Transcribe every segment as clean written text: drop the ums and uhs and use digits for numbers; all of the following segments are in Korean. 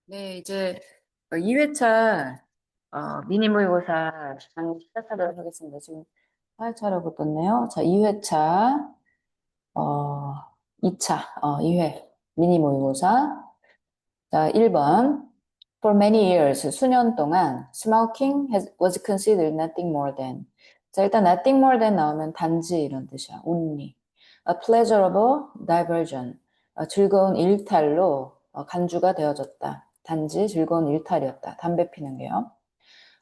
네, 이제 2회차 미니 모의고사 시작하도록 하겠습니다. 지금 8차라고 떴네요. 자, 2회차 2차 2회 미니 모의고사. 자, 1번. For many years, 수년 동안 smoking was considered nothing more than. 자, 일단 nothing more than 나오면 단지 이런 뜻이야. only. A pleasurable diversion. 즐거운 일탈로 간주가 되어졌다. 단지 즐거운 일탈이었다. 담배 피는 게요.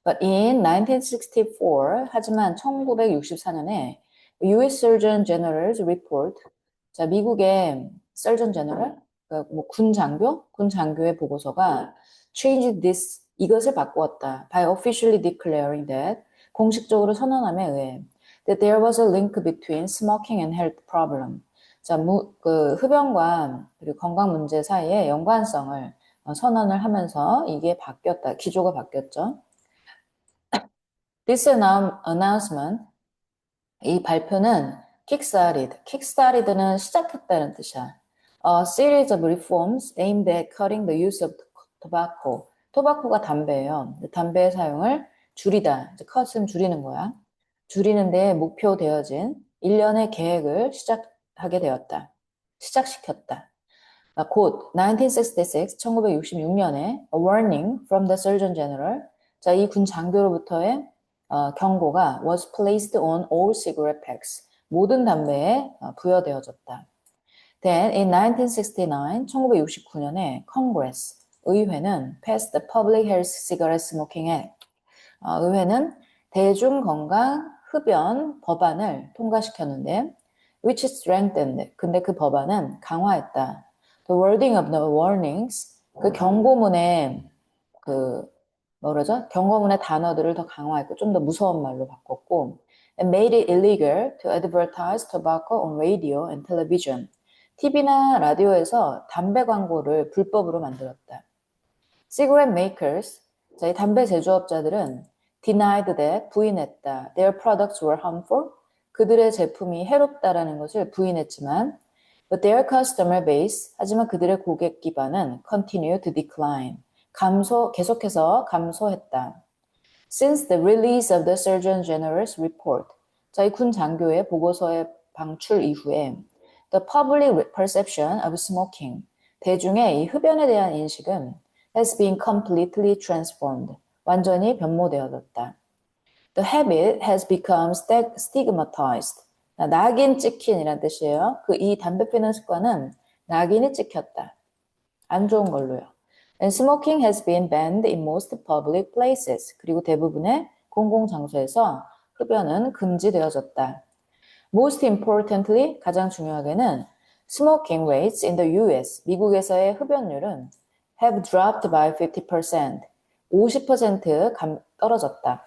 But in 1964, 하지만 1964년에 US Surgeon General's report, 자, 미국의 Surgeon General, 그러니까 뭐군 장교? 군 장교의 보고서가 changed this, 이것을 바꾸었다. By officially declaring that, 공식적으로 선언함에 의해 that there was a link between smoking and health problem. 자, 흡연과 그리고 건강 문제 사이에 연관성을 선언을 하면서 이게 바뀌었다. 기조가 바뀌었죠. This announcement, 이 발표는 kickstarted는 시작했다는 뜻이야. A series of reforms aimed at cutting the use of tobacco. 토바코가 담배예요. 담배의 사용을 줄이다. 이제 cut은 줄이는 거야. 줄이는 데 목표되어진 일련의 계획을 시작하게 되었다. 시작시켰다. 곧 1966, 1966년에 A warning from the Surgeon General, 자, 이 군 장교로부터의 경고가 was placed on all cigarette packs, 모든 담배에 부여되어졌다. Then in 1969, 1969년에 Congress, 의회는 passed the Public Health Cigarette Smoking Act, 의회는 대중건강 흡연 법안을 통과시켰는데 which strengthened, 근데 그 법안은 강화했다. The wording of the warnings, 그 경고문의 그 뭐라죠? 경고문의 단어들을 더 강화했고 좀 더 무서운 말로 바꿨고 and made it illegal to advertise tobacco on radio and television. TV나 라디오에서 담배 광고를 불법으로 만들었다. Cigarette makers, 자, 이 담배 제조업자들은 denied that, 부인했다. Their products were harmful. 그들의 제품이 해롭다라는 것을 부인했지만 but their customer base, 하지만 그들의 고객 기반은 continue to decline. 계속해서 감소했다. Since the release of the Surgeon General's report, 자, 이 군 장교의 보고서의 방출 이후에 the public perception of smoking, 대중의 이 흡연에 대한 인식은 has been completely transformed, 완전히 변모되어졌다. The habit has become stigmatized. 낙인 찍힌이란 뜻이에요. 이 담배 피는 습관은 낙인이 찍혔다. 안 좋은 걸로요. And smoking has been banned in most public places. 그리고 대부분의 공공장소에서 흡연은 금지되어졌다. Most importantly, 가장 중요하게는 smoking rates in the US, 미국에서의 흡연율은 have dropped by 50%, 50% 떨어졌다.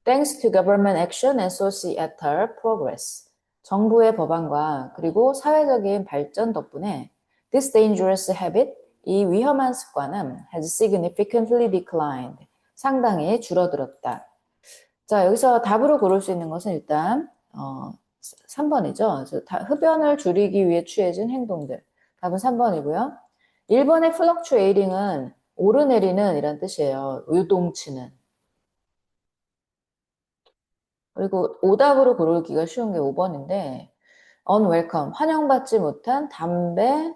Thanks to government action and societal progress. 정부의 법안과 그리고 사회적인 발전 덕분에 this dangerous habit, 이 위험한 습관은 has significantly declined. 상당히 줄어들었다. 자, 여기서 답으로 고를 수 있는 것은 일단 3번이죠. 흡연을 줄이기 위해 취해진 행동들. 답은 3번이고요. 1번의 fluctuating은 오르내리는 이란 뜻이에요. 요동치는. 그리고 오답으로 고르기가 쉬운 게 5번인데 unwelcome, 환영받지 못한 담배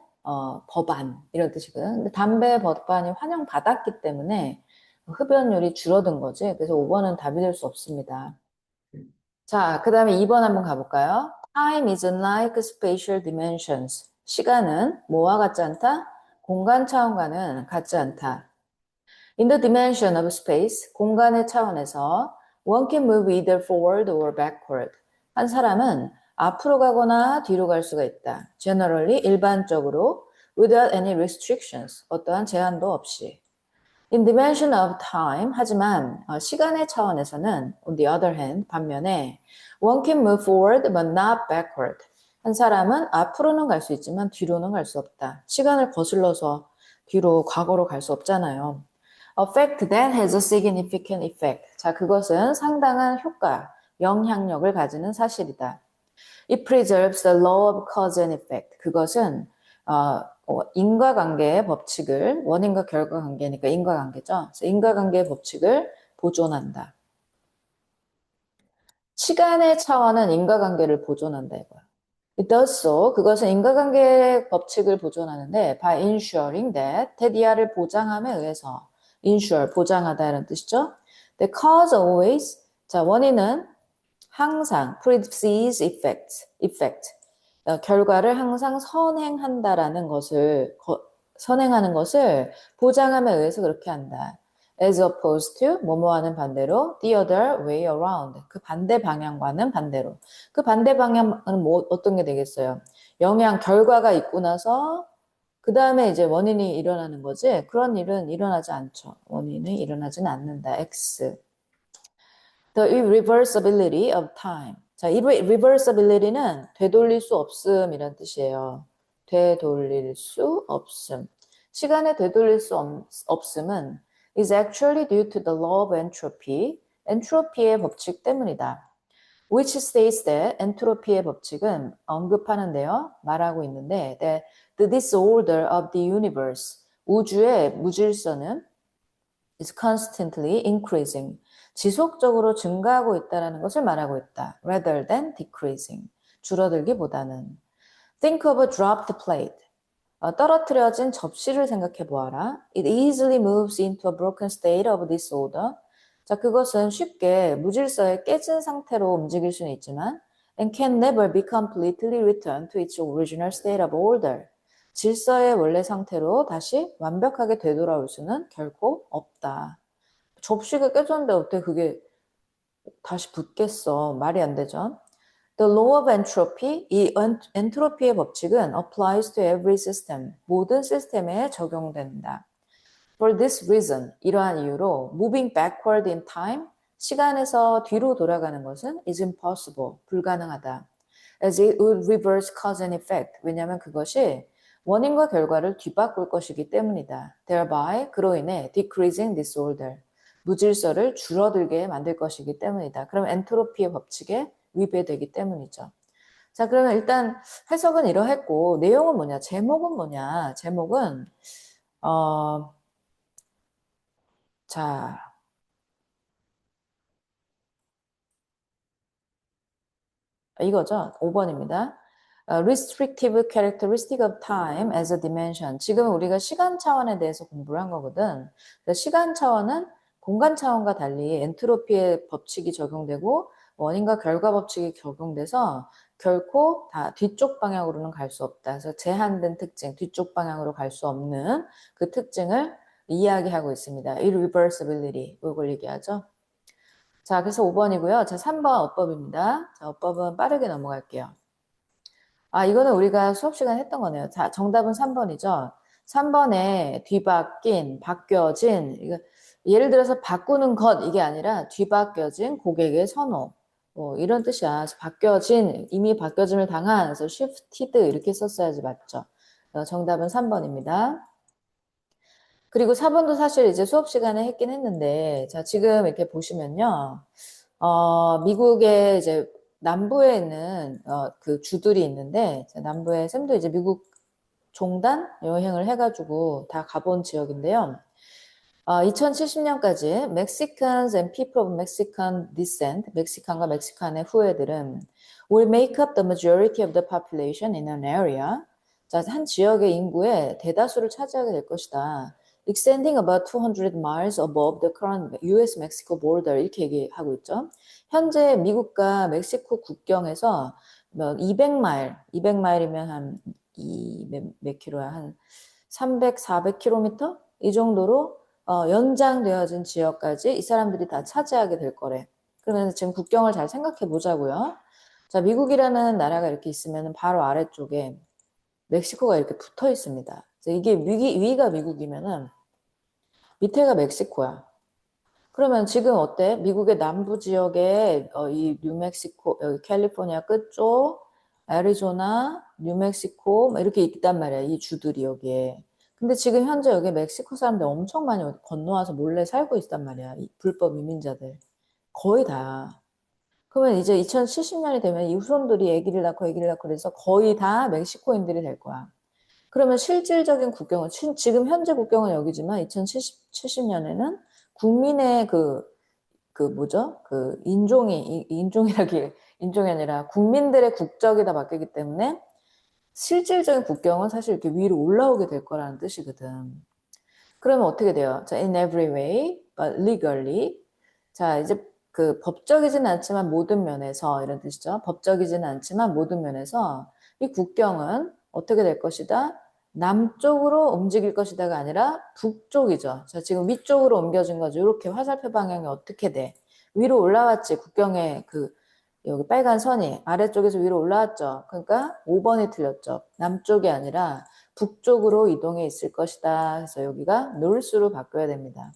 법안 이런 뜻이거든. 근데 담배 법안이 환영받았기 때문에 흡연율이 줄어든 거지. 그래서 5번은 답이 될 수 없습니다. 자, 그 다음에 2번 한번 가볼까요? Time is unlike spatial dimensions. 시간은 뭐와 같지 않다? 공간 차원과는 같지 않다. In the dimension of space, 공간의 차원에서 one can move either forward or backward. 한 사람은 앞으로 가거나 뒤로 갈 수가 있다. Generally, 일반적으로 without any restrictions, 어떠한 제한도 없이. In dimension of time, 하지만 시간의 차원에서는 on the other hand, 반면에 one can move forward but not backward. 한 사람은 앞으로는 갈 수 있지만 뒤로는 갈 수 없다. 시간을 거슬러서 뒤로 과거로 갈 수 없잖아요. A fact that has a significant effect. 자, 그것은 상당한 효과, 영향력을 가지는 사실이다. It preserves the law of cause and effect. 그것은 인과관계의 법칙을, 원인과 결과관계니까 인과관계죠. 그래서 인과관계의 법칙을 보존한다. 시간의 차원은 인과관계를 보존한다 이거야. It does so. 그것은 인과관계의 법칙을 보존하는데 by ensuring that 이하를 보장함에 의해서 ensure 보장하다 이런 뜻이죠. The cause always 자 원인은 항상 precedes effect 결과를 항상 선행한다라는 것을 선행하는 것을 보장함에 의해서 그렇게 한다. As opposed to 뭐뭐하는 반대로 the other way around 그 반대 방향과는 반대로 그 반대 방향은 뭐 어떤 게 되겠어요? 영향 결과가 있고 나서 그 다음에 이제 원인이 일어나는 거지 그런 일은 일어나지 않죠. 원인이 일어나지는 않는다. X The irreversibility of time. 자, irreversibility는 되돌릴 수 없음이란 뜻이에요. 되돌릴 수 없음. 시간에 되돌릴 수 없음은 is actually due to the law of entropy. 엔트로피의 법칙 때문이다. Which states that 엔트로피의 법칙은 언급하는데요. 말하고 있는데 that the disorder of the universe. 우주의 무질서는 is constantly increasing. 지속적으로 증가하고 있다는 것을 말하고 있다. rather than decreasing. 줄어들기보다는. Think of a dropped plate. 떨어뜨려진 접시를 생각해 보아라. It easily moves into a broken state of disorder. 자, 그것은 쉽게 무질서에 깨진 상태로 움직일 수는 있지만 and can never be completely returned to its original state of order. 질서의 원래 상태로 다시 완벽하게 되돌아올 수는 결코 없다. 접시가 깨졌는데 어떻게 그게 다시 붙겠어. 말이 안 되죠. The law of entropy, 이 엔트로피의 법칙은 applies to every system, 모든 시스템에 적용된다. For this reason, 이러한 이유로 moving backward in time, 시간에서 뒤로 돌아가는 것은 is impossible, 불가능하다. As it would reverse cause and effect, 왜냐하면 그것이 원인과 결과를 뒤바꿀 것이기 때문이다. Thereby, 그로 인해 decreasing disorder, 무질서를 줄어들게 만들 것이기 때문이다. 그럼 엔트로피의 법칙에 위배되기 때문이죠. 자, 그러면 일단 해석은 이러했고 내용은 뭐냐? 제목은 뭐냐? 제목은 자, 이거죠. 5번입니다. Restrictive characteristic of time as a dimension. 지금 우리가 시간 차원에 대해서 공부를 한 거거든. 시간 차원은 공간 차원과 달리 엔트로피의 법칙이 적용되고 원인과 결과 법칙이 적용돼서 결코 다 뒤쪽 방향으로는 갈 수 없다. 그래서 제한된 특징, 뒤쪽 방향으로 갈 수 없는 그 특징을 이야기하고 있습니다. irreversibility, 이걸 얘기하죠. 자, 그래서 5번이고요. 자, 3번 어법입니다. 자, 어법은 빠르게 넘어갈게요. 이거는 우리가 수업 시간에 했던 거네요. 자, 정답은 3번이죠. 3번에 뒤바뀐, 바뀌어진, 예를 들어서 바꾸는 것, 이게 아니라 뒤바뀌어진 고객의 선호. 뭐 이런 뜻이야. 그래서 바뀌어진, 이미 바뀌어짐을 당한, 그래서 shifted 이렇게 썼어야지 맞죠. 정답은 3번입니다. 그리고 4번도 사실 이제 수업 시간에 했긴 했는데, 자, 지금 이렇게 보시면요. 미국의 이제 남부에 있는 그 주들이 있는데 남부에 쌤도 이제 미국 종단 여행을 해가지고 다 가본 지역인데요. 2070년까지 Mexicans and people of Mexican descent, 멕시칸과 멕시칸의 후예들은 will make up the majority of the population in an area. 자, 한 지역의 인구의 대다수를 차지하게 될 것이다. Extending about 200 miles above the current U.S.-Mexico border 이렇게 얘기하고 있죠. 현재 미국과 멕시코 국경에서 200마일, 200마일이면 한 몇 킬로야? 한 300, 400km? 이 정도로 연장되어진 지역까지 이 사람들이 다 차지하게 될 거래. 그러면 지금 국경을 잘 생각해 보자고요. 자, 미국이라는 나라가 이렇게 있으면 바로 아래쪽에 멕시코가 이렇게 붙어 있습니다. 이게 위가 미국이면은 밑에가 멕시코야. 그러면 지금 어때? 미국의 남부 지역에 이 뉴멕시코, 여기 캘리포니아 끝쪽, 애리조나, 뉴멕시코 이렇게 있단 말이야. 이 주들이 여기에. 근데 지금 현재 여기 멕시코 사람들 엄청 많이 건너와서 몰래 살고 있단 말이야. 이 불법 이민자들. 거의 다. 그러면 이제 2070년이 되면 이 후손들이 아기를 낳고 그래서 거의 다 멕시코인들이 될 거야. 그러면 실질적인 국경은 지금 현재 국경은 여기지만 2070년에는 국민의 그 뭐죠? 그 인종이 아니라 국민들의 국적이 다 바뀌기 때문에 실질적인 국경은 사실 이렇게 위로 올라오게 될 거라는 뜻이거든. 그러면 어떻게 돼요? 자, in every way, but legally. 자, 이제 그 법적이진 않지만 모든 면에서 이런 뜻이죠. 법적이진 않지만 모든 면에서 이 국경은 어떻게 될 것이다? 남쪽으로 움직일 것이다가 아니라 북쪽이죠. 자, 지금 위쪽으로 옮겨진 거죠. 이렇게 화살표 방향이 어떻게 돼? 위로 올라왔지. 국경의 여기 빨간 선이 아래쪽에서 위로 올라왔죠. 그러니까 5번이 틀렸죠. 남쪽이 아니라 북쪽으로 이동해 있을 것이다. 그래서 여기가 north로 바뀌어야 됩니다.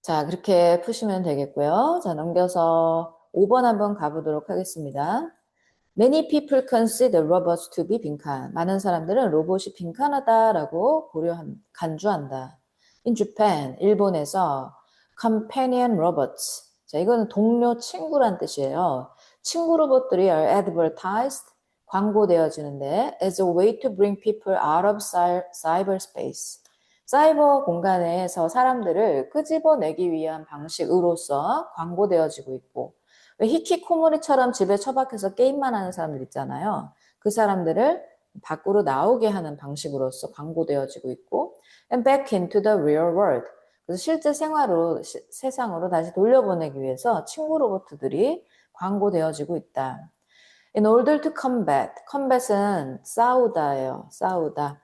자, 그렇게 푸시면 되겠고요. 자, 넘겨서 5번 한번 가보도록 하겠습니다. Many people consider robots to be 빈칸. 많은 사람들은 로봇이 빈칸하다라고 간주한다. In Japan, 일본에서 companion robots. 자, 이거는 동료, 친구란 뜻이에요. 친구 로봇들이 are advertised, 광고되어지는데 as a way to bring people out of cyberspace. 사이버 공간에서 사람들을 끄집어내기 위한 방식으로서 광고되어지고 있고, 왜 히키코모리처럼 집에 처박혀서 게임만 하는 사람들 있잖아요. 그 사람들을 밖으로 나오게 하는 방식으로서 광고되어지고 있고, and back into the real world. 그래서 실제 세상으로 다시 돌려보내기 위해서 친구 로봇들이 광고되어지고 있다. In order to combat은 싸우다예요. 싸우다.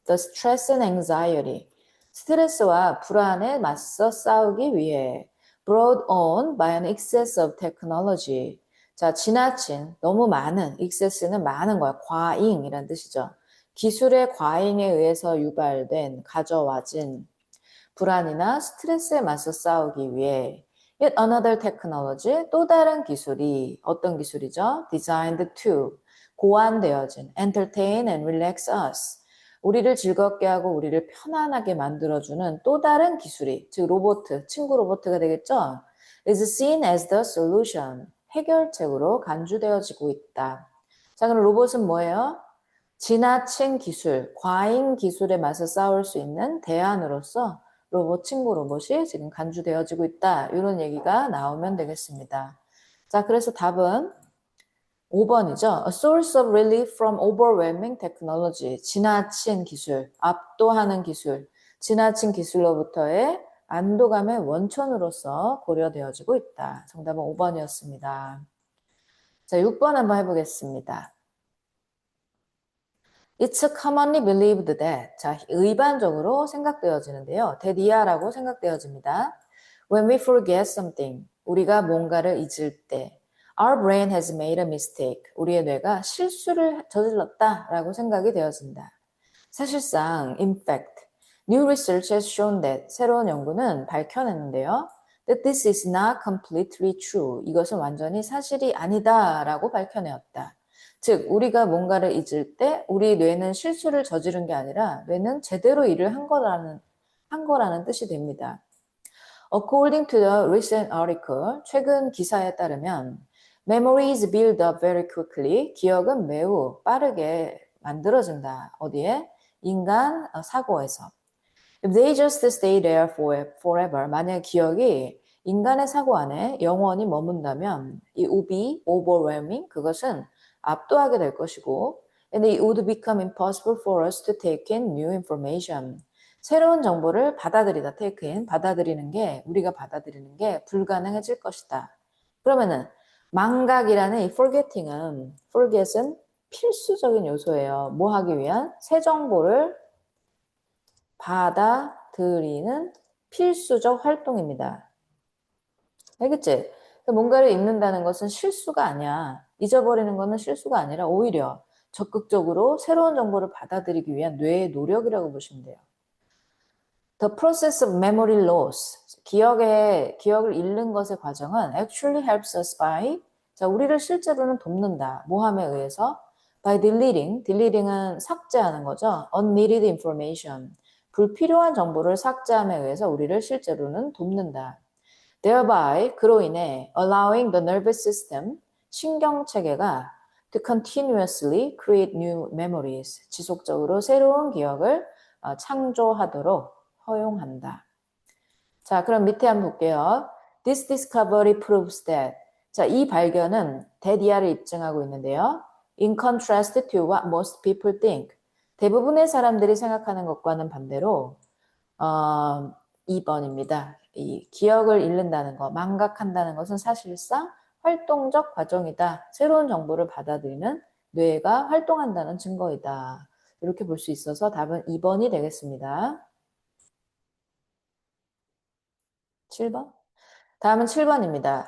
The stress and anxiety. 스트레스와 불안에 맞서 싸우기 위해 brought on by an excess of technology. 자, 지나친, 너무 많은, excess는 많은 거야. 과잉이란 뜻이죠. 기술의 과잉에 의해서 유발된, 가져와진 불안이나 스트레스에 맞서 싸우기 위해 yet another technology, 또 다른 기술이 어떤 기술이죠? designed to, 고안되어진 entertain and relax us. 우리를 즐겁게 하고 우리를 편안하게 만들어주는 또 다른 기술이, 즉 로봇, 친구 로봇가 되겠죠? is seen as the solution, 해결책으로 간주되어지고 있다. 자, 그럼 로봇은 뭐예요? 지나친 기술, 과잉 기술에 맞서 싸울 수 있는 대안으로서 친구 로봇이 지금 간주되어지고 있다. 이런 얘기가 나오면 되겠습니다. 자, 그래서 답은 5번이죠. A source of relief from overwhelming technology. 지나친 기술, 압도하는 기술, 지나친 기술로부터의 안도감의 원천으로서 고려되어지고 있다. 정답은 5번이었습니다. 자, 6번 한번 해보겠습니다. It's commonly believed that. 자, 일반적으로 생각되어지는데요. that이야라고 생각되어집니다. When we forget something, 우리가 뭔가를 잊을 때, our brain has made a mistake. 우리의 뇌가 실수를 저질렀다라고 생각이 되어진다. 사실상, in fact, new research has shown that 새로운 연구는 밝혀냈는데요. That this is not completely true. 이것은 완전히 사실이 아니다라고 밝혀내었다. 즉, 우리가 뭔가를 잊을 때 우리 뇌는 실수를 저지른 게 아니라 뇌는 제대로 일을 한 거라는 뜻이 됩니다. According to the recent article, 최근 기사에 따르면 memory is built up very quickly. 기억은 매우 빠르게 만들어진다. 어디에? 인간 사고에서. If they just stay there forever, 만약 기억이 인간의 사고 안에 영원히 머문다면 it would be overwhelming. 그것은 압도하게 될 것이고 and it would become impossible for us to take in new information. 새로운 정보를 take in, 우리가 받아들이는 게 불가능해질 것이다. 그러면은 망각이라는 이 forget은 필수적인 요소예요. 뭐 하기 위한? 새 정보를 받아들이는 필수적 활동입니다. 알겠지? 뭔가를 잊는다는 것은 실수가 아니야. 잊어버리는 것은 실수가 아니라 오히려 적극적으로 새로운 정보를 받아들이기 위한 뇌의 노력이라고 보시면 돼요. The process of memory loss, 기억을 잃는 것의 과정은 actually helps us by, 자, 우리를 실제로는 돕는다. 모함에 의해서 by deleting은 삭제하는 거죠. unneeded information, 불필요한 정보를 삭제함에 의해서 우리를 실제로는 돕는다. Thereby, 그로 인해 allowing the nervous system, 신경체계가 to continuously create new memories. 지속적으로 새로운 기억을 창조하도록 허용한다. 자, 그럼 밑에 한번 볼게요. This discovery proves that. 자, 이 발견은 that이야를 입증하고 있는데요. In contrast to what most people think. 대부분의 사람들이 생각하는 것과는 반대로 2번입니다. 이 기억을 잃는다는 것, 망각한다는 것은 사실상 활동적 과정이다. 새로운 정보를 받아들이는 뇌가 활동한다는 증거이다. 이렇게 볼 수 있어서 답은 2번이 되겠습니다. 7번? 다음은 7번입니다.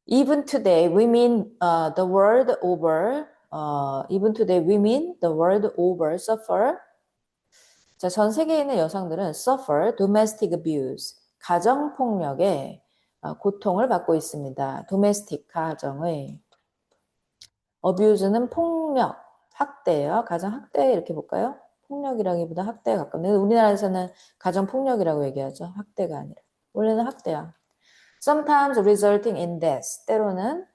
Even today, women the world over, even today, women the world over suffer. 자, 전 세계에 있는 여성들은 suffer domestic abuse, 가정 폭력의 고통을 받고 있습니다. domestic 가정의 abuse는 폭력, 학대예요. 가정 학대 이렇게 볼까요? 폭력이라기보다 학대에 가깝네요. 우리나라에서는 가정 폭력이라고 얘기하죠. 학대가 아니라. 원래는 학대야. Sometimes resulting in death. 때로는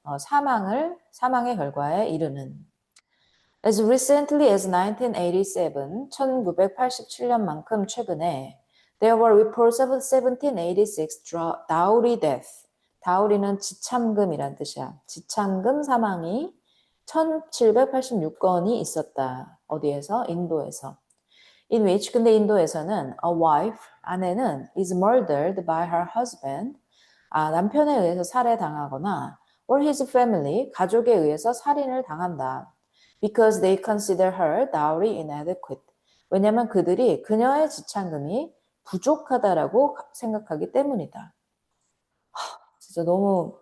사망의 결과에 이르는. As recently as 1987, 1987년만큼 최근에 there were reports of 1786 dowry death. dowry는 지참금이란 뜻이야. 지참금 사망이 1786건이 있었다. 어디에서? 인도에서. In which, 근데 인도에서는 a wife, 아내는 is murdered by her husband. 남편에 의해서 살해당하거나 or his family, 가족에 의해서 살인을 당한다. Because they consider her dowry inadequate. 왜냐하면 그들이 그녀의 지참금이 부족하다라고 생각하기 때문이다. 진짜 너무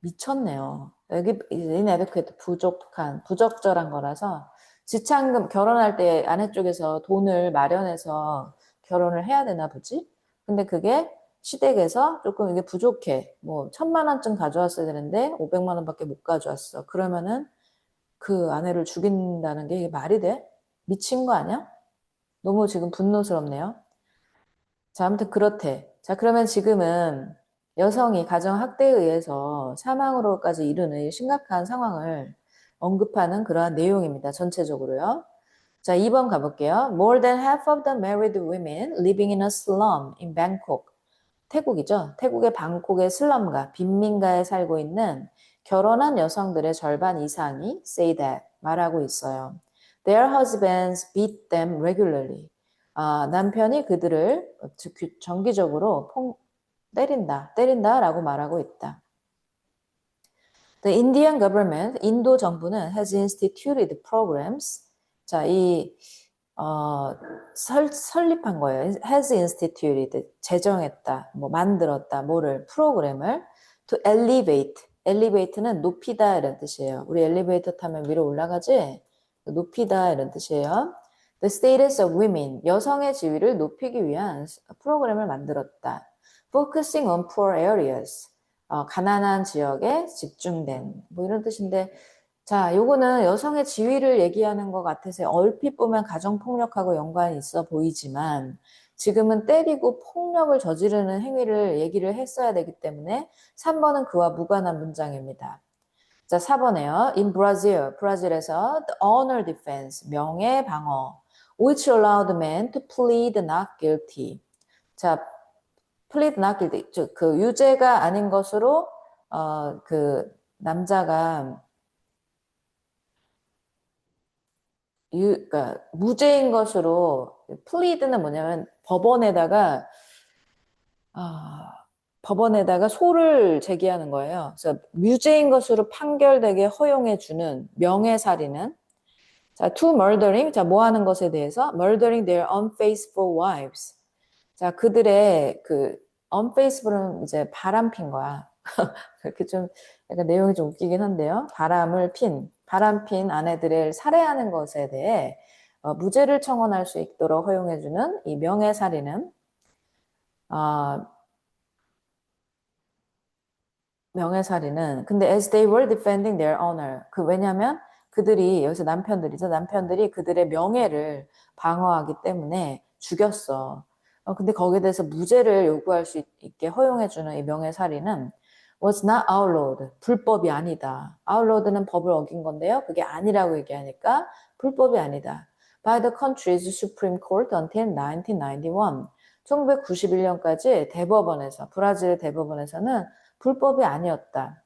미쳤네요. 여기 inadequate, 부적절한 거라서 지참금 결혼할 때 아내 쪽에서 돈을 마련해서 결혼을 해야 되나 보지? 근데 그게 시댁에서 조금 이게 부족해. 뭐 1,000만 원쯤 가져왔어야 되는데 500만 원밖에 못 가져왔어. 그러면은 그 아내를 죽인다는 게 이게 말이 돼? 미친 거 아니야? 너무 지금 분노스럽네요. 자, 아무튼 그렇대. 자, 그러면 지금은 여성이 가정학대에 의해서 사망으로까지 이르는 심각한 상황을 언급하는 그러한 내용입니다. 전체적으로요. 자, 2번 가볼게요. More than half of the married women living in a slum in Bangkok. 태국이죠. 태국의 방콕의 슬럼가, 빈민가에 살고 있는 결혼한 여성들의 절반 이상이 say that, 말하고 있어요. Their husbands beat them regularly. 남편이 그들을 정기적으로 때린다라고 말하고 있다. The Indian government, 인도 정부는 has instituted programs. 자, 설립한 거예요. has instituted, 제정했다, 만들었다, 프로그램을 to elevate는 높이다 이런 뜻이에요. 우리 엘리베이터 타면 위로 올라가지? 높이다 이런 뜻이에요. The status of women, 여성의 지위를 높이기 위한 프로그램을 만들었다. Focusing on poor areas, 가난한 지역에 집중된 이런 뜻인데 자, 요거는 여성의 지위를 얘기하는 것 같아서 얼핏 보면 가정폭력하고 연관이 있어 보이지만 지금은 때리고 폭력을 저지르는 행위를 얘기를 했어야 되기 때문에 3번은 그와 무관한 문장입니다. 자, 4번에요. In Brazil, 브라질에서 the honor defense, 명예 방어, which allowed men to plead not guilty. 자, plead not guilty, 즉 그 유죄가 아닌 것으로 그 남자가 그러니까 무죄인 것으로 plead는 뭐냐면 법원에다가 소를 제기하는 거예요. 그래서 무죄인 것으로 판결되게 허용해 주는 명예살인은 자, to murdering, 자, 뭐 하는 것에 대해서 murdering their unfaithful wives. 자, 그들의 그 unfaithful은 이제 바람핀 거야. 그렇게 좀 약간 내용이 좀 웃기긴 한데요. 바람핀 아내들을 살해하는 것에 대해 무죄를 청원할 수 있도록 허용해주는 이 명예살인은 근데 as they were defending their honor, 왜냐면 그들이 여기서 남편들이 그들의 명예를 방어하기 때문에 죽였어. 근데 거기에 대해서 무죄를 요구할 수 있게 허용해주는 이 명예살인은 was not outlawed. 불법이 아니다. outlawed는 법을 어긴 건데요. 그게 아니라고 얘기하니까 불법이 아니다. by the country's Supreme Court until 1991. 1991년까지 대법원에서, 브라질의 대법원에서는 불법이 아니었다.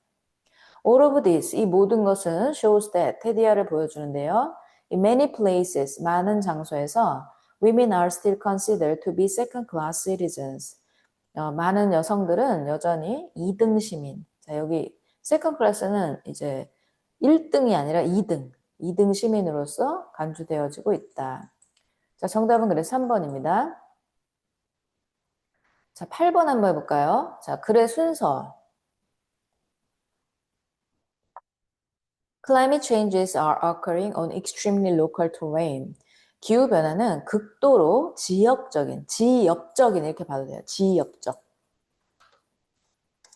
All of this, 이 모든 것은 shows that, 테디아를 보여주는데요. In many places, 많은 장소에서 women are still considered to be second-class citizens. 많은 여성들은 여전히 2등 시민. 자, 여기 second class는 이제 1등이 아니라 2등, 2등 시민으로서 간주되어지고 있다. 자, 정답은 그래 3번입니다. 자, 8번 한번 해볼까요? 자, 글의 순서. Climate changes are occurring on extremely local terrain. 기후변화는 극도로 지역적인 이렇게 봐도 돼요. 지역적.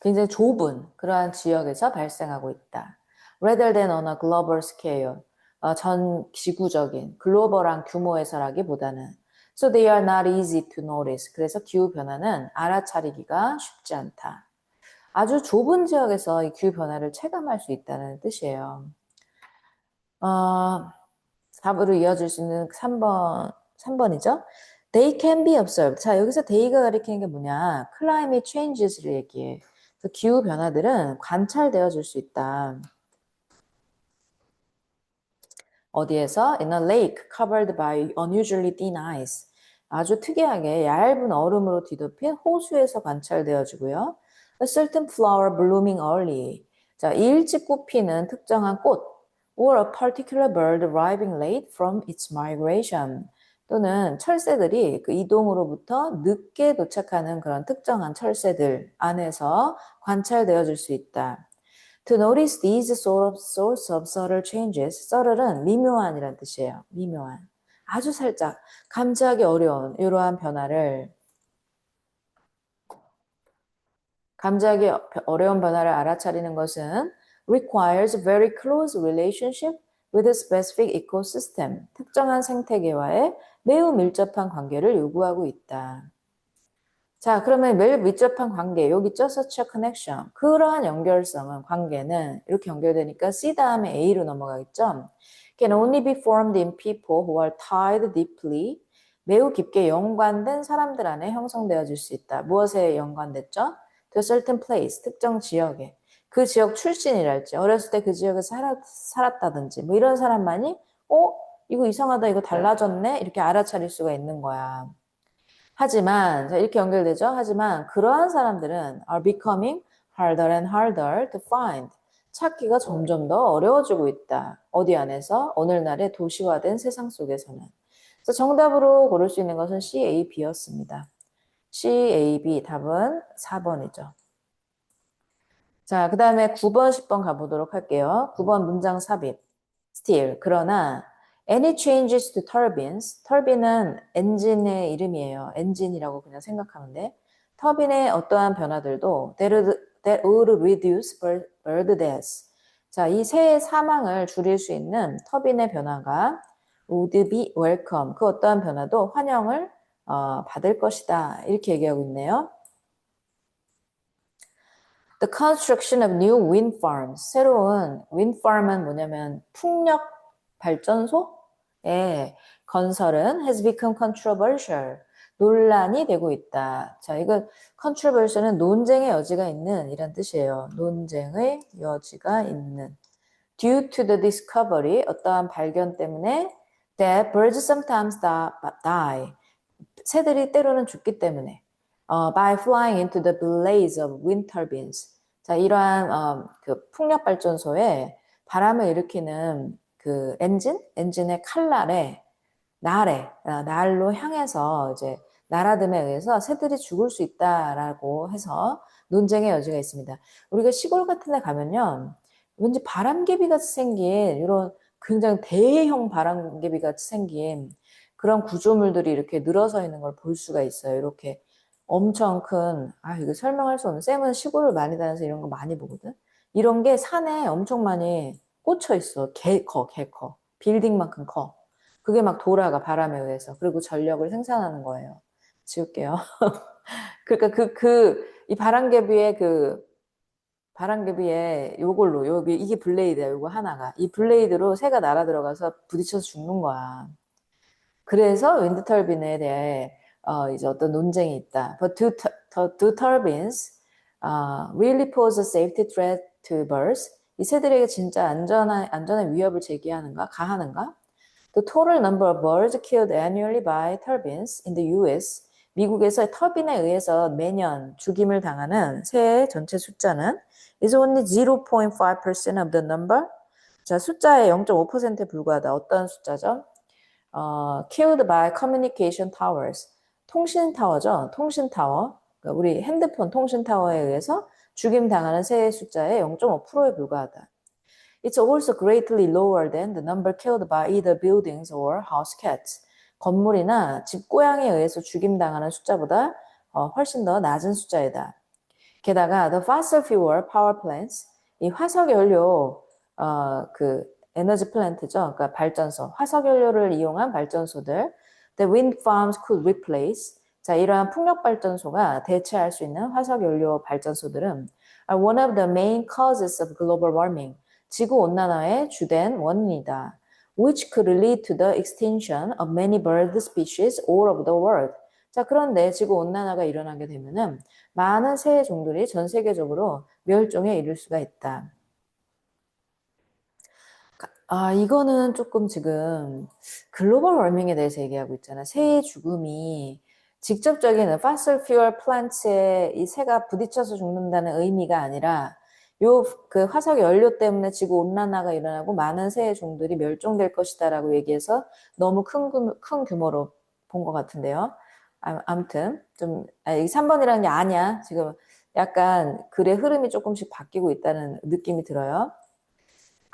굉장히 좁은 그러한 지역에서 발생하고 있다. Rather than on a global scale. 전 지구적인 글로벌한 규모에서라기보다는 So they are not easy to notice. 그래서 기후변화는 알아차리기가 쉽지 않다. 아주 좁은 지역에서 이 기후변화를 체감할 수 있다는 뜻이에요. 4부로 이어질 수 있는 3번이죠. They can be observed. 자, 여기서 they가 가리키는 게 뭐냐? Climate changes를 얘기해. 그래서 기후 변화들은 관찰되어질 수 있다. 어디에서? In a lake covered by unusually thin ice. 아주 특이하게 얇은 얼음으로 뒤덮인 호수에서 관찰되어지고요. A certain flower blooming early. 자, 일찍 꽃피는 특정한 꽃. Or a particular bird arriving late from its migration. 또는 철새들이 그 이동으로부터 늦게 도착하는 그런 특정한 철새들 안에서 관찰되어질 수 있다. To notice these sorts of subtle changes, subtle은 미묘한이란 뜻이에요. 미묘한. 아주 살짝 감지하기 어려운 이러한 변화를 알아차리는 것은 requires very close relationship with a specific ecosystem. 특정한 생태계와의 매우 밀접한 관계를 요구하고 있다. 자, 그러면 매우 밀접한 관계, 여기 있죠? such a connection. 그러한 연결성은, 관계는 이렇게 연결되니까 C 다음에 A로 넘어가겠죠? Can only be formed in people who are tied deeply. 매우 깊게 연관된 사람들 안에 형성되어질 수 있다. 무엇에 연관됐죠? To a certain place, 특정 지역에. 그 지역 출신이랄지, 어렸을 때 그 지역에 살았다든지, 뭐 이런 사람만이, 이거 이상하다, 이거 달라졌네? 이렇게 알아차릴 수가 있는 거야. 하지만, 자, 이렇게 연결되죠? 하지만, 그러한 사람들은 are becoming harder and harder to find. 찾기가 점점 더 어려워지고 있다. 어디 안에서? 오늘날의 도시화된 세상 속에서는. 그래서 정답으로 고를 수 있는 것은 C, A, B였습니다. C, A, B 답은 4번이죠. 자, 그 다음에 9번, 10번 가보도록 할게요. 9번 문장 삽입. Still, 그러나 any changes to turbines, 터빈은 엔진의 이름이에요. 엔진이라고 그냥 생각하면 돼. 터빈의 어떠한 변화들도 that would reduce bird deaths. 자, 이 새의 사망을 줄일 수 있는 터빈의 변화가 would be welcome. 그 어떠한 변화도 환영을 받을 것이다. 이렇게 얘기하고 있네요. The construction of new wind farms. 새로운 wind farm은 뭐냐면 풍력 발전소의 건설은 has become controversial. 논란이 되고 있다. 자, 이거 controversial은 논쟁의 여지가 있는 이란 뜻이에요. 논쟁의 여지가 있는. Due to the discovery, 어떠한 발견 때문에 that birds sometimes die. 새들이 때로는 죽기 때문에 by flying into the blaze of wind turbines. 자, 이러한 그 풍력 발전소에 바람을 일으키는 그 엔진의 칼날에 날로 향해서 이제 날아듦에 의해서 새들이 죽을 수 있다라고 해서 논쟁의 여지가 있습니다. 우리가 시골 같은 데 가면요. 왠지 바람개비 같이 생긴 이런 굉장히 대형 바람개비 같이 생긴 그런 구조물들이 이렇게 늘어서 있는 걸 볼 수가 있어요. 이렇게 엄청 큰, 이거 설명할 수 없는, 쌤은 시골을 많이 다녀서 이런 거 많이 보거든? 이런 게 산에 엄청 많이 꽂혀 있어. 개 커. 빌딩만큼 커. 그게 막 돌아가, 바람에 의해서. 그리고 전력을 생산하는 거예요. 지울게요. 그러니까 이 바람개비의 그 바람개비에 요걸로 여기 이게 블레이드야. 요거 하나가 이 블레이드로 새가 날아 들어가서 부딪혀서 죽는 거야. 그래서 윈드 터빈에 대해 이제 어떤 논쟁이 있다. But do turbines really pose a safety threat to birds? 이 새들에게 진짜 안전한 위협을 제기하는가? 가하는가? The total number of birds killed annually by turbines in the US, 미국에서 터빈에 의해서 매년 죽임을 당하는 새의 전체 숫자는 is only 0.5% of the number. 자, 숫자의 0.5%에 불과하다. 어떤 숫자죠? killed by communication towers. 통신 타워죠. 통신 타워. 그러니까 우리 핸드폰 통신 타워에 의해서 죽임 당하는 새의 숫자의 0.5%에 불과하다. It's also greatly lower than the number killed by either buildings or house cats. 건물이나 집고양이에 의해서 죽임당하는 숫자보다 훨씬 더 낮은 숫자이다. 게다가 the fossil fuel power plants, 이 화석연료 그 에너지 플랜트죠. 그러니까 발전소, 화석연료를 이용한 발전소들, the wind farms could replace. 자, 이러한 풍력 발전소가 대체할 수 있는 화석연료 발전소들은 are one of the main causes of global warming. 지구 온난화의 주된 원인이다. Which could lead to the extinction of many bird species all over the world. 자, 그런데 지구 온난화가 일어나게 되면은 많은 새 종들이 전 세계적으로 멸종에 이를 수가 있다. 이거는 조금 지금 글로벌 워밍에 대해서 얘기하고 있잖아. 새의 죽음이 직접적인 fossil fuel plant에 이 새가 부딪혀서 죽는다는 의미가 아니라 그 화석 연료 때문에 지구 온난화가 일어나고 많은 새의 종들이 멸종될 것이다라고 얘기해서 너무 큰 규모로 본 것 같은데요. 아무튼 좀 3번이라는 게 아니야. 지금 약간 글의 흐름이 조금씩 바뀌고 있다는 느낌이 들어요.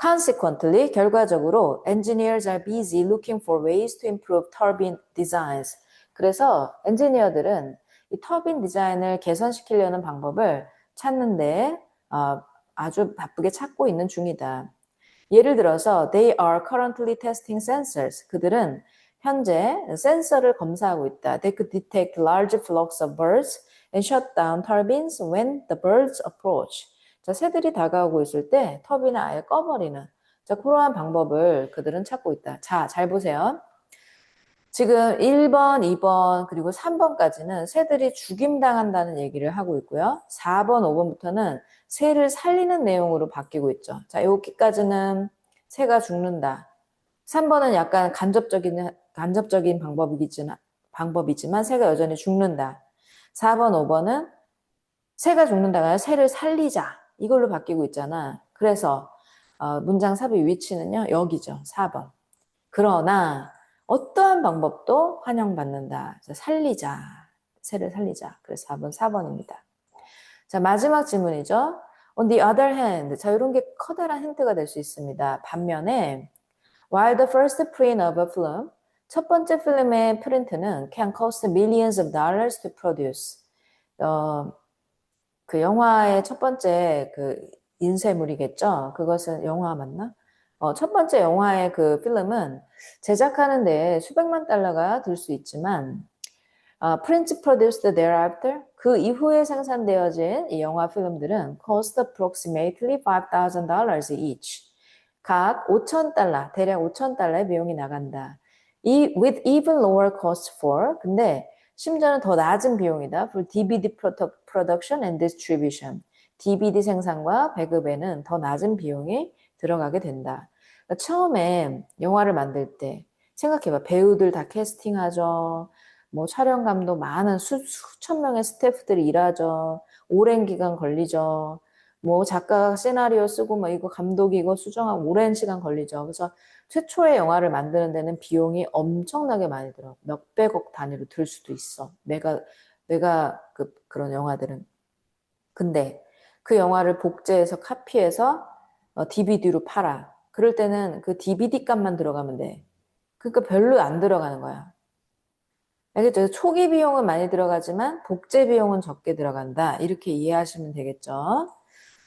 Consequently, 결과적으로 engineers are busy looking for ways to improve turbine designs. 그래서 엔지니어들은 이 터빈 디자인을 개선시키려는 방법을 찾는데 아주 바쁘게 찾고 있는 중이다. 예를 들어서 they are currently testing sensors. 그들은 현재 센서를 검사하고 있다. They could detect large flocks of birds and shut down turbines when the birds approach. 자, 새들이 다가오고 있을 때 터빈을 아예 꺼버리는 자, 그러한 방법을 그들은 찾고 있다. 자, 잘 보세요. 지금 1번, 2번, 그리고 3번까지는 새들이 죽임당한다는 얘기를 하고 있고요. 4번, 5번부터는 새를 살리는 내용으로 바뀌고 있죠. 자, 여기까지는 새가 죽는다. 3번은 약간 간접적인 방법이지만 새가 여전히 죽는다. 4번, 5번은 새가 죽는다가 아니라 새를 살리자. 이걸로 바뀌고 있잖아. 그래서 문장 삽입 위치는요. 여기죠. 4번. 그러나 어떠한 방법도 환영받는다. 살리자. 새를 살리자. 그래서 4번입니다. 자, 마지막 질문이죠. On the other hand, 자, 이런 게 커다란 힌트가 될 수 있습니다. 반면에 while the first print of a film, 첫 번째 필름의 프린트는 can cost millions of dollars to produce. 그 영화의 첫 번째 그 인쇄물이겠죠. 그것은 영화 맞나? 첫 번째 영화의 그 필름은 제작하는 데 수백만 달러가 들 수 있지만 prints produced thereafter 그 이후에 생산되어진 이 영화 필름들은 cost approximately $5,000 each. 각 5,000달러, 대략 5,000달러의 비용이 나간다. with even lower cost for 근데 심지어는 더 낮은 비용이다. for DVD production and distribution. DVD 생산과 배급에는 더 낮은 비용이 들어가게 된다. 그러니까 처음에 영화를 만들 때 생각해봐. 배우들 다 캐스팅하죠. 뭐 촬영감도 많은 수천 명의 스태프들이 일하죠. 오랜 기간 걸리죠. 뭐 작가가 시나리오 쓰고 뭐 이거 감독이 이거 수정하고 오랜 시간 걸리죠. 그래서 최초의 영화를 만드는 데는 비용이 엄청나게 많이 들어. 몇백억 단위로 들 수도 있어. 그런 영화들은. 근데 그 영화를 복제해서 카피해서 DVD로 팔아. 그럴 때는 그 DVD 값만 들어가면 돼. 그러니까 별로 안 들어가는 거야. 알겠죠? 초기 비용은 많이 들어가지만 복제 비용은 적게 들어간다. 이렇게 이해하시면 되겠죠?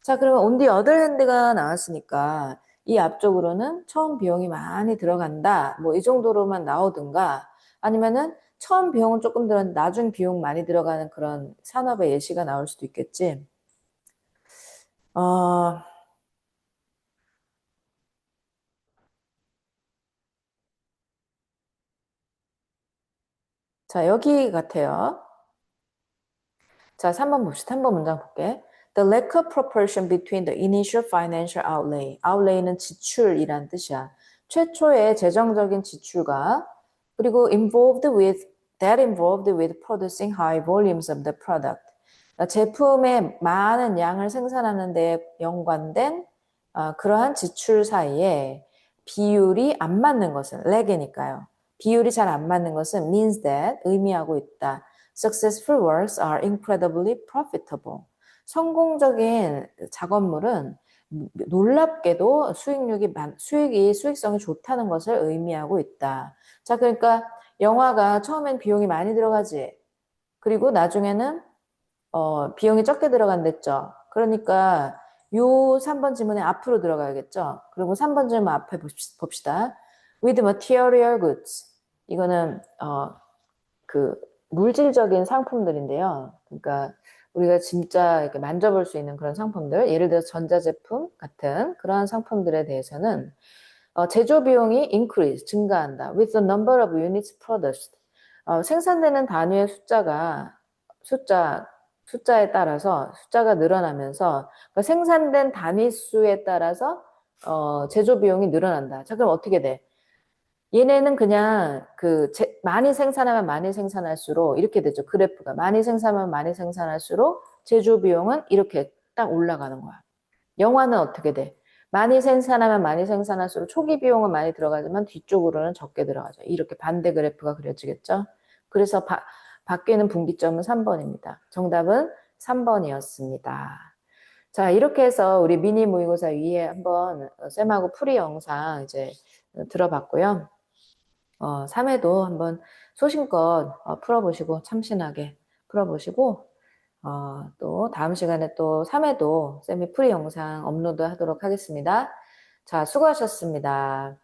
자, 그러면 on the other hand가 나왔으니까 이 앞쪽으로는 처음 비용이 많이 들어간다. 뭐 이 정도로만 나오든가 아니면은 처음 비용은 조금 들었는데 나중 비용 많이 들어가는 그런 산업의 예시가 나올 수도 있겠지. 어, 자, 여기 같아요. 자, 3번 봅시다. 3번 문장 볼게. The lack of proportion between the initial financial outlay. outlay는 지출이란 뜻이야. 최초의 재정적인 지출과 그리고 involved with producing high volumes of the product. 제품의 많은 양을 생산하는 데 연관된 그러한 지출 사이에 비율이 안 맞는 것은 렉이니까요. 비율이 잘 안 맞는 것은 means that 의미하고 있다. Successful works are incredibly profitable. 성공적인 작업물은 놀랍게도 수익성이 좋다는 것을 의미하고 있다. 자, 그러니까 영화가 처음엔 비용이 많이 들어가지. 그리고 나중에는 비용이 적게 들어간댔죠. 그러니까 요 3번 지문에 앞으로 들어가야겠죠. 그리고 3번 질문 앞에 봅시다. With material goods. 이거는 그 물질적인 상품들인데요. 그러니까 우리가 진짜 이렇게 만져볼 수 있는 그런 상품들, 예를 들어서 전자제품 같은 그러한 상품들에 대해서는 제조 비용이 increase, 증가한다. With the number of units produced. 생산되는 단위의 숫자에 따라서 숫자가 늘어나면서 그러니까 생산된 단위 수에 따라서 제조 비용이 늘어난다. 자, 그럼 어떻게 돼? 얘네는 그냥 많이 생산하면 많이 생산할수록 이렇게 되죠. 그래프가 많이 생산하면 많이 생산할수록 제조 비용은 이렇게 딱 올라가는 거야. 영화는 어떻게 돼? 많이 생산하면 많이 생산할수록 초기 비용은 많이 들어가지만 뒤쪽으로는 적게 들어가죠. 이렇게 반대 그래프가 그려지겠죠. 그래서 바뀌는 분기점은 3번입니다. 정답은 3번이었습니다. 자, 이렇게 해서 우리 미니 모의고사 위에 한번 쌤하고 풀이 영상 이제 들어봤고요. 3회도 한번 소신껏 풀어보시고 참신하게 풀어보시고 또 다음 시간에 또 3회도 쌤이 풀이 영상 업로드 하도록 하겠습니다. 자, 수고하셨습니다.